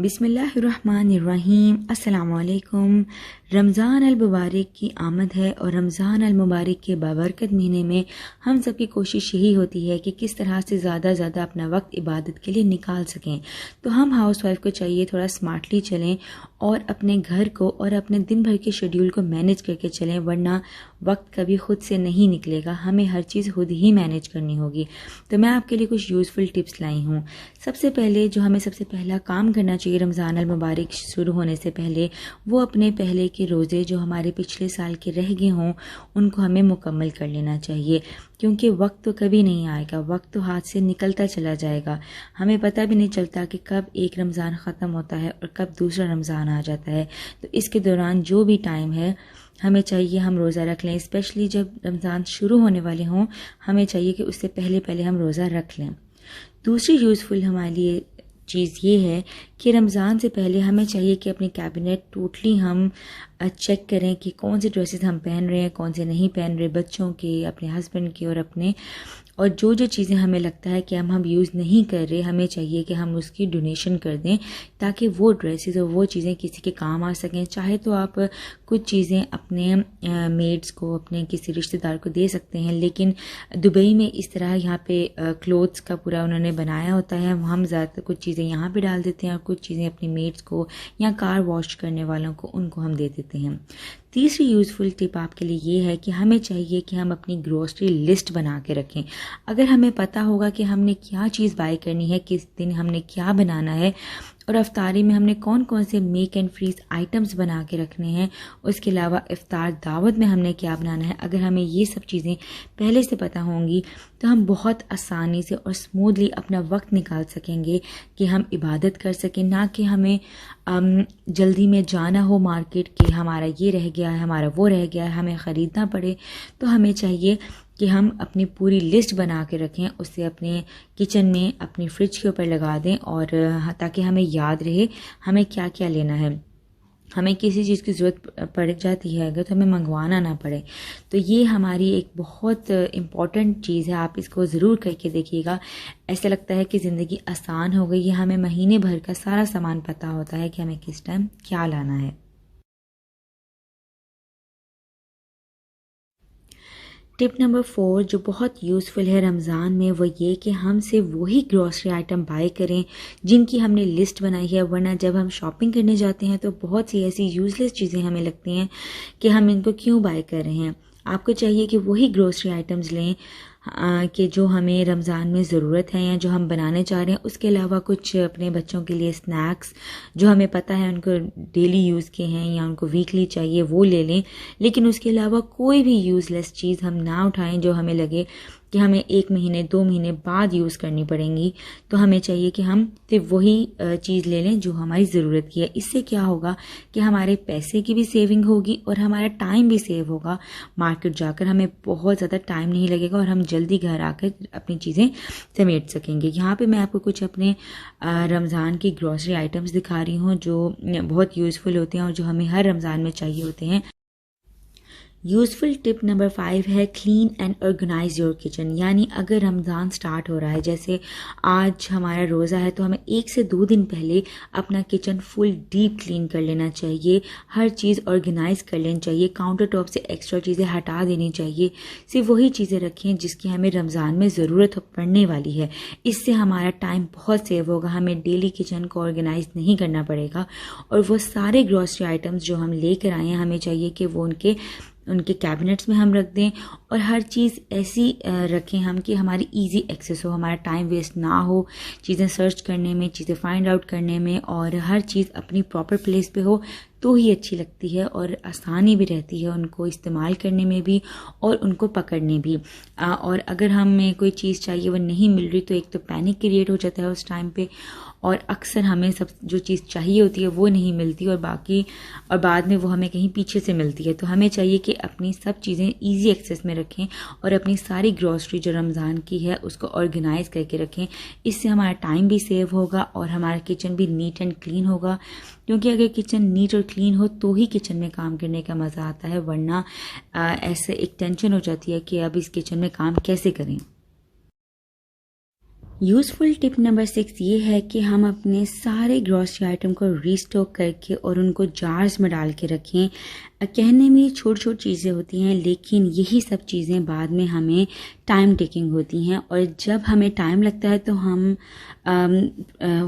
बिस्मिल्लाहिर्रहमानिर्रहीम। अस्सलामुअलैकुम। रमज़ान अल मुबारक की आमद है और रमज़ान अल मुबारक के बाबरकत महीने में हम सब की कोशिश यही होती है कि किस तरह से ज़्यादा से ज़्यादा अपना वक्त इबादत के लिए निकाल सकें। तो हम हाउस वाइफ को चाहिए थोड़ा स्मार्टली चलें और अपने घर को और अपने दिन भर के शेड्यूल को मैनेज करके चलें, वरना वक्त कभी खुद से नहीं निकलेगा। हमें हर चीज़ खुद ही मैनेज करनी होगी। तो मैं आपके लिए कुछ यूज़फुल टिप्स लाई हूँ। सबसे पहले जो हमें सबसे पहला काम करना चाहिए रमज़ान अल मुबारक शुरू होने से पहले, वो अपने पहले के रोज़े जो हमारे पिछले साल के रह गए हों उनको हमें मुकम्मल कर लेना चाहिए, क्योंकि वक्त तो कभी नहीं आएगा, वक्त तो हाथ से निकलता चला जाएगा। हमें पता भी नहीं चलता कि कब एक रमज़ान ख़त्म होता है और कब दूसरा रमज़ान आ जाता है। तो इसके दौरान जो भी टाइम है हमें चाहिए हम रोज़ा रख लें। स्पेशली जब रमज़ान शुरू होने वाले हों हमें चाहिए कि उससे पहले पहले हम रोज़ा रख लें। दूसरी यूज़फुल हमारे लिए चीज़ ये है कि रमज़ान से पहले हमें चाहिए कि अपनी कैबिनेट टोटली हम चेक करें कि कौन से ड्रेसेस हम पहन रहे हैं, कौन से नहीं पहन रहे, बच्चों के, अपने हस्बैंड के और अपने। और जो जो चीज़ें हमें लगता है कि हम यूज़ नहीं कर रहे, हमें चाहिए कि हम उसकी डोनेशन कर दें, ताकि वो ड्रेसेस और वो चीज़ें किसी के काम आ सकें। चाहे तो आप कुछ चीज़ें अपने मेड्स को, अपने किसी रिश्तेदार को दे सकते हैं, लेकिन दुबई में इस तरह यहाँ पे क्लोथ्स का पूरा उन्होंने बनाया होता है। हम ज़्यादातर कुछ चीज़ें यहाँ पे डाल देते हैं और कुछ चीज़ें अपनी मेड्स को या कार वॉश करने वालों को उनको हम दे देते हैं। तीसरी यूज़फुल टिप आपके लिए ये है कि हमें चाहिए कि हम अपनी ग्रोसरी लिस्ट बना के रखें। अगर हमें पता होगा कि हमने क्या चीज़ बाय करनी है, किस दिन हमने क्या बनाना है और इफ्तारी में हमने कौन कौन से मेक एंड फ्रीज आइटम्स बना के रखने हैं, उसके अलावा इफ्तार दावत में हमने क्या बनाना है, अगर हमें ये सब चीज़ें पहले से पता होंगी तो हम बहुत आसानी से और स्मूथली अपना वक्त निकाल सकेंगे कि हम इबादत कर सकें। ना कि हमें जल्दी में जाना हो मार्केट कि हमारा ये रह गया है, हमारा वो रह गया है, हमें ख़रीदना पड़े। तो हमें चाहिए कि हम अपनी पूरी लिस्ट बना के रखें, उससे अपने किचन में अपनी फ्रिज के ऊपर लगा दें, और ताकि हमें याद रहे हमें क्या क्या लेना है। हमें किसी चीज़ की ज़रूरत पड़ जाती है अगर, तो हमें मंगवाना ना पड़े। तो ये हमारी एक बहुत इम्पॉर्टेंट चीज़ है, आप इसको ज़रूर करके देखिएगा। ऐसा लगता है कि ज़िंदगी आसान हो गई है, हमें महीने भर का सारा सामान पता होता है कि हमें किस टाइम क्या लाना है। टिप नंबर 4 जो बहुत यूज़फुल है रमज़ान में, वो ये कि हम सिर्फ वही ग्रॉसरी आइटम बाय करें जिनकी हमने लिस्ट बनाई है। वरना जब हम शॉपिंग करने जाते हैं तो बहुत सी ऐसी यूज़लेस चीज़ें हमें लगती हैं कि हम इनको क्यों बाय कर रहे हैं। आपको चाहिए कि वही ग्रॉसरी आइटम्स लें कि जो हमें रमज़ान में ज़रूरत है या जो हम बनाने चाह रहे हैं। उसके अलावा कुछ अपने बच्चों के लिए स्नैक्स जो हमें पता है उनको डेली यूज़ के हैं या उनको वीकली चाहिए, वो ले लें। लेकिन उसके अलावा कोई भी यूज़लेस चीज़ हम ना उठाएं जो हमें लगे कि हमें 1 महीने 2 महीने बाद यूज़ करनी पड़ेंगी। तो हमें चाहिए कि हम सिर्फ वही चीज़ ले लें जो हमारी ज़रूरत की है। इससे क्या होगा कि हमारे पैसे की भी सेविंग होगी और हमारा टाइम भी सेव होगा। मार्केट जाकर हमें बहुत ज़्यादा टाइम नहीं लगेगा और हम जल्दी घर आकर अपनी चीज़ें समेट सकेंगे। यहाँ पे मैं आपको कुछ अपने रमज़ान की ग्रॉसरी आइटम्स दिखा रही हूँ जो बहुत यूज़फुल होते हैं और जो हमें हर रमज़ान में चाहिए होते हैं। यूज़फुल टिप नंबर 5 है clean and organise your kitchen. यानी अगर रमज़ान स्टार्ट हो रहा है, जैसे आज हमारा रोज़ा है, तो हमें 1 से 2 दिन पहले अपना किचन फुल डीप क्लीन कर लेना चाहिए। हर चीज़ ऑर्गेनाइज कर लेनी चाहिए। काउंटर टॉप से एक्स्ट्रा चीज़ें हटा देनी चाहिए। सिर्फ वही चीज़ें रखें जिसकी हमें रमज़ान में ज़रूरत पड़ने वाली है। इससे हमारा टाइम बहुत सेव होगा, हमें डेली किचन को ऑर्गेनाइज नहीं करना पड़ेगा। और वो सारे ग्रॉसरी आइटम्स जो हम लेकर आए हैं हमें चाहिए कि वो उनके कैबिनेट्स में हम रख दें, और हर चीज़ ऐसी रखें हम कि हमारी इजी एक्सेस हो, हमारा टाइम वेस्ट ना हो चीज़ें सर्च करने में, चीज़ें फाइंड आउट करने में, और हर चीज़ अपनी प्रॉपर प्लेस पे हो तो ही अच्छी लगती है और आसानी भी रहती है उनको इस्तेमाल करने में भी और उनको पकड़ने भी। और अगर हमें कोई चीज़ चाहिए वो नहीं मिल रही तो एक तो पैनिक क्रिएट हो जाता है उस टाइम पे, और अक्सर हमें सब जो चीज़ चाहिए होती है वो नहीं मिलती और बाद में वो हमें कहीं पीछे से मिलती है। तो हमें चाहिए कि अपनी सब चीज़ें ईजी एक्सेस में रखें और अपनी सारी ग्रॉसरी जो रमज़ान की है उसको ऑर्गेनाइज करके रखें। इससे हमारा टाइम भी सेव होगा और हमारा किचन भी नीट एंड क्लीन होगा, क्योंकि अगर किचन नीट और क्लीन हो तो ही किचन में काम करने का मज़ा आता है। वरना ऐसे एक टेंशन हो जाती है कि अब इस किचन में काम कैसे करें। यूज़फुल टिप नंबर 6 ये है कि हम अपने सारे ग्रॉसरी आइटम को रीस्टॉक करके और उनको जार्स में डाल के रखें। कहने में छोटी छोटी चीज़ें होती हैं, लेकिन यही सब चीज़ें बाद में हमें टाइम टेकिंग होती हैं, और जब हमें टाइम लगता है तो हम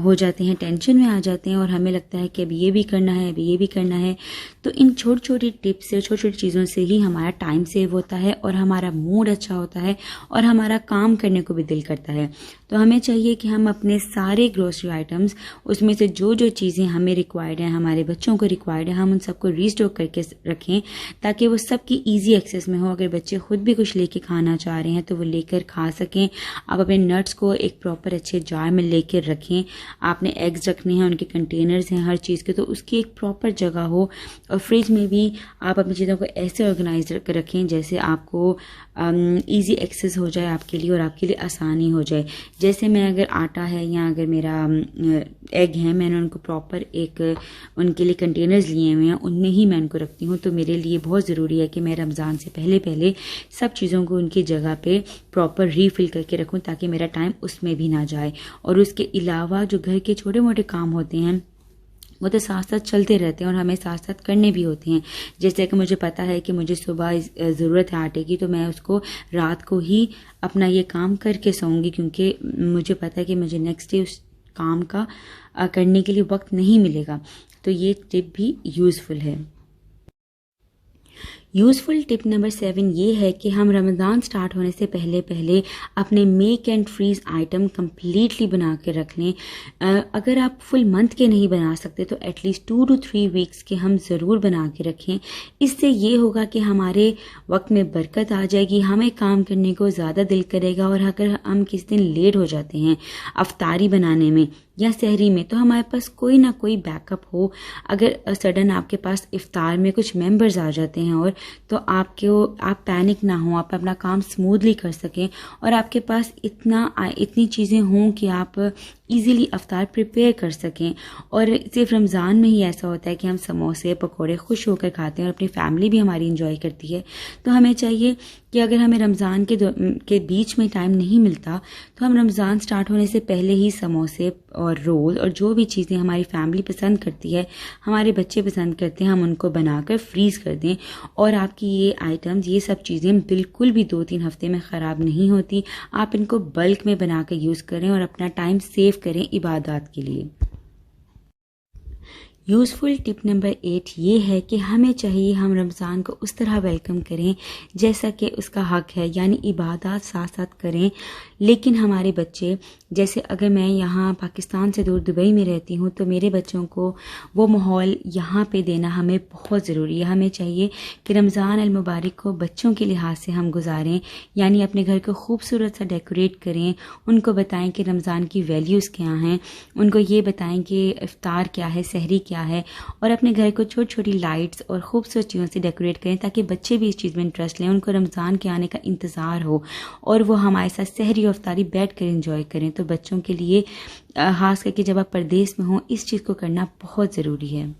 हो जाते हैं, टेंशन में आ जाते हैं, और हमें लगता है कि अब ये भी करना है, अब ये भी करना है। तो इन छोटी छोटी टिप्स से, छोटी छोटी चीज़ों से ही हमारा टाइम सेव होता है और हमारा मूड अच्छा होता है और हमारा काम करने को भी दिल करता है। तो हमें चाहिए कि हम अपने सारे ग्रोसरी आइटम्स, उसमें से जो जो चीज़ें हमें रिक्वायर्ड हैं, हमारे बच्चों को रिक्वायर्ड है, हम उन सबको रीस्टॉक करके रखें ताकि वो सबकी ईजी एक्सेस में हो। अगर बच्चे खुद भी कुछ लेके खाना चाह रहे हैं तो वो लेकर खा सकें। आप अपने नट्स को एक प्रॉपर अच्छे जार में लेकर रखें। आपने एग्स रखने हैं, उनके कंटेनर्स हैं हर चीज़ के, तो उसकी एक प्रॉपर जगह हो। और फ्रिज में भी आप अपनी चीज़ों को ऐसे ऑर्गेनाइज रखें जैसे आपको ईजी एक्सेस हो जाए आपके लिए और आपके लिए आसानी हो जाए। जैसे मैं अगर आटा है या अगर मेरा एग है, मैंने उनको प्रॉपर एक उनके लिए कंटेनर्स लिए हुए हैं, उनमें ही मैं उनको रखती हूँ। तो मेरे लिए बहुत ज़रूरी है कि मैं रमज़ान से पहले पहले सब चीज़ों को उनकी जगह पे प्रॉपर रीफिल करके रखूँ ताकि मेरा टाइम उसमें भी ना जाए। और उसके अलावा जो घर के छोटे मोटे काम होते हैं वो तो साथ साथ चलते रहते हैं और हमें साथ साथ करने भी होते हैं। जैसे कि मुझे पता है कि मुझे सुबह ज़रूरत है आटे की, तो मैं उसको रात को ही अपना ये काम करके सोऊंगी, क्योंकि मुझे पता है कि मुझे नेक्स्ट डे उस काम का करने के लिए वक्त नहीं मिलेगा। तो ये टिप भी यूज़फुल है। यूज़फुल टिप नंबर 7 ये है कि हम रमज़ान स्टार्ट होने से पहले पहले अपने make and freeze item completely बना के रख लें। अगर आप फुल मंथ के नहीं बना सकते तो एटलीस्ट 2 to 3 वीक्स के हम ज़रूर बना के रखें। इससे ये होगा कि हमारे वक्त में बरकत आ जाएगी, हमें काम करने को ज़्यादा दिल करेगा। और अगर हम किसी दिन लेट हो जाते हैं अफ्तारी बनाने में या सहरी में, तो हमारे पास कोई ना कोई बैकअप हो। अगर सडन आपके पास इफ्तार में कुछ मेंबर्स आ जाते हैं और तो आप पैनिक ना हो, आप अपना काम स्मूथली कर सकें और आपके पास इतनी चीज़ें हों कि आप इजीली अफ्तार प्रिपेयर कर सकें। और सिर्फ रमज़ान में ही ऐसा होता है कि हम समोसे पकोड़े खुश होकर खाते हैं और अपनी फैमिली भी हमारी इंजॉय करती है। तो हमें चाहिए कि अगर हमें रमज़ान के बीच में टाइम नहीं मिलता तो हम रमज़ान स्टार्ट होने से पहले ही समोसे और रोल और जो भी चीज़ें हमारी फैमिली पसंद करती है, हमारे बच्चे पसंद करते हैं, हम उनको बनाकर फ्रीज़ कर दें। और आपकी ये आइटम्स, ये सब चीज़ें बिल्कुल भी 2-3 हफ्ते में ख़राब नहीं होती। आप इनको बल्क में बना कर यूज़ करें और अपना टाइम सेव करें इबादत के लिए। यूज़फुल टिप नंबर 8 ये है कि हमें चाहिए हम रमज़ान को उस तरह वेलकम करें जैसा कि उसका हक है, यानी इबादत साथ साथ करें। लेकिन हमारे बच्चे, जैसे अगर मैं यहाँ पाकिस्तान से दूर दुबई में रहती हूँ तो मेरे बच्चों को वो माहौल यहाँ पे देना हमें बहुत ज़रूरी है। हमें चाहिए कि रमज़ान अल मुबारक को बच्चों के लिहाज से हम गुजारें, यानी अपने घर को खूबसूरत सा डेकोरेट करें, उनको बताएं कि रमज़ान की वैल्यूज़ क्या हैं, उनको ये बताएं कि इफ्तार क्या है, सहरी क्या है, और अपने घर को छोटी छोटी लाइट्स और खूबसूरत चीज़ों से डेकोरेट करें ताकि बच्चे भी इस चीज़ में इंटरेस्ट लें, उनको रमज़ान के आने का इंतज़ार हो और वो हमारे साथ सहरी और इफ्तारी बैठ कर इंजॉय करें। तो बच्चों के लिए खास करके जब आप परदेश में हों इस चीज़ को करना बहुत ज़रूरी है।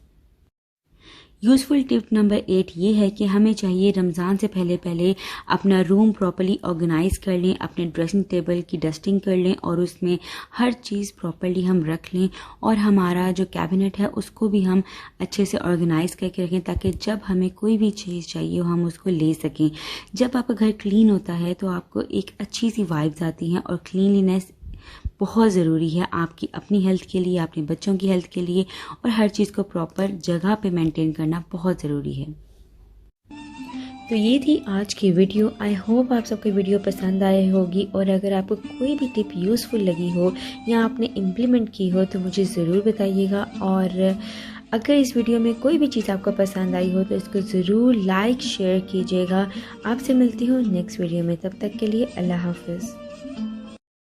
यूज़फुल टिप नंबर 8 ये है कि हमें चाहिए रमज़ान से पहले पहले अपना रूम प्रॉपर्ली ऑर्गेनाइज़ कर लें, अपने ड्रेसिंग टेबल की डस्टिंग कर लें और उसमें हर चीज़ प्रॉपर्ली हम रख लें। और हमारा जो कैबिनेट है उसको भी हम अच्छे से ऑर्गेनाइज़ करके रखें ताकि जब हमें कोई भी चीज़ चाहिए हो हम उसको ले सकें। जब आपका घर क्लीन होता है तो आपको एक अच्छी सी वाइब्स आती हैं, और क्लीनलीनेस बहुत ज़रूरी है आपकी अपनी हेल्थ के लिए, अपने बच्चों की हेल्थ के लिए, और हर चीज़ को प्रॉपर जगह पे मेंटेन करना बहुत ज़रूरी है। तो ये थी आज की वीडियो। आई होप आप सबको वीडियो पसंद आई होगी, और अगर आपको कोई भी टिप यूज़फुल लगी हो या आपने इम्प्लीमेंट की हो तो मुझे ज़रूर बताइएगा। और अगर इस वीडियो में कोई भी चीज़ आपको पसंद आई हो तो इसको ज़रूर लाइक शेयर कीजिएगा। आपसे मिलती हूँ नेक्स्ट वीडियो में, तब तक के लिए अल्लाह हाफ़िज़।